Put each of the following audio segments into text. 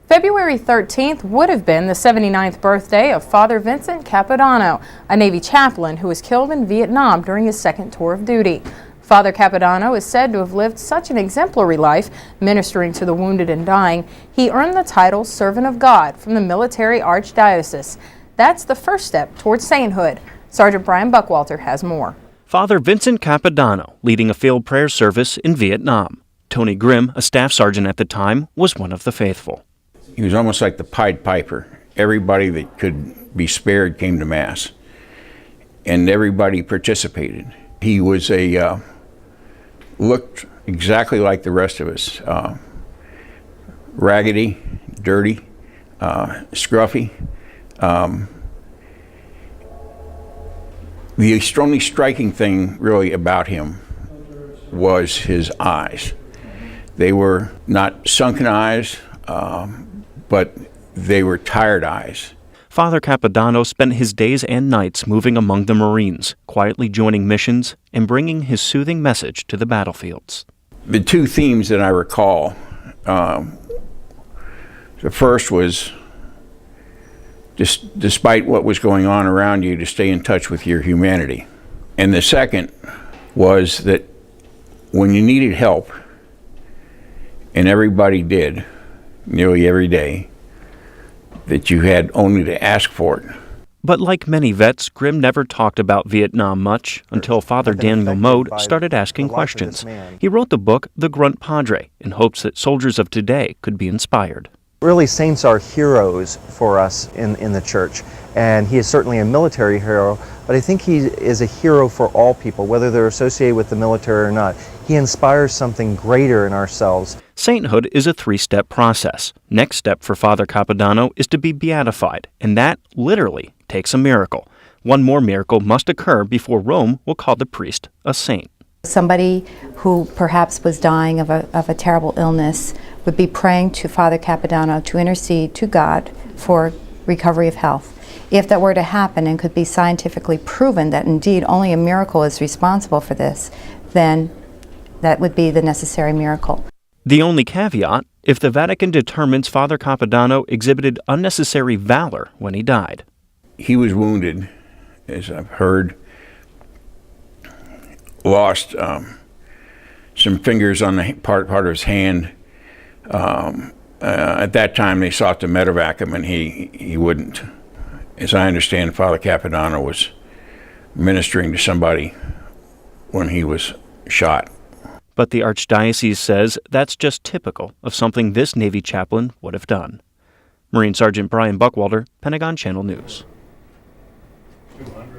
February 13th would have been the 79th birthday of Father Vincent Capodanno, a Navy chaplain who was killed in Vietnam during his second tour of duty. Father Capodanno is said to have lived such an exemplary life, ministering to the wounded and dying, he earned the title Servant of God from the military archdiocese. That's the first step towards sainthood. Sergeant Brian Buckwalter has more. Father Vincent Capodanno leading a field prayer service in Vietnam. Tony Grimm, a staff sergeant at the time, was one of the faithful. He was almost like the Pied Piper. Everybody that could be spared came to Mass, and everybody participated. He was looked exactly like the rest of us, raggedy, dirty, scruffy. The only striking thing really about him was his eyes. They were not sunken eyes, but they were tired eyes. Father Capodanno spent his days and nights moving among the Marines, quietly joining missions and bringing his soothing message to the battlefields. The two themes that I recall, the first was just despite what was going on around you, to stay in touch with your humanity. And the second was that when you needed help, and everybody did, nearly every day, that you had only to ask for it. But like many vets, Grimm never talked about Vietnam much until Father Daniel Mode started asking questions. He wrote the book The Grunt Padre in hopes that soldiers of today could be inspired. Really, saints are heroes for us in the church, and he is certainly a military hero, but I think he is a hero for all people, whether they're associated with the military or not. He inspires something greater in ourselves. Sainthood is a three-step process. Next step for Father Capodanno is to be beatified, and that literally takes a miracle. One more miracle must occur before Rome will call the priest a saint. Somebody who perhaps was dying of a terrible illness would be praying to Father Capodanno to intercede to God for recovery of health. If that were to happen and could be scientifically proven that indeed only a miracle is responsible for this, then that would be the necessary miracle. The only caveat, if the Vatican determines Father Capodanno exhibited unnecessary valor when he died. He was wounded, as I've heard, lost some fingers on the part of his hand. At that time, they sought to medevac him, and he wouldn't. As I understand, Father Capodanno was ministering to somebody when he was shot. But the Archdiocese says that's just typical of something this Navy chaplain would have done. Marine Sergeant Brian Buckwalter, Pentagon Channel News.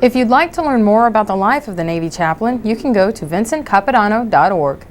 If you'd like to learn more about the life of the Navy chaplain, you can go to vincentcapodanno.org.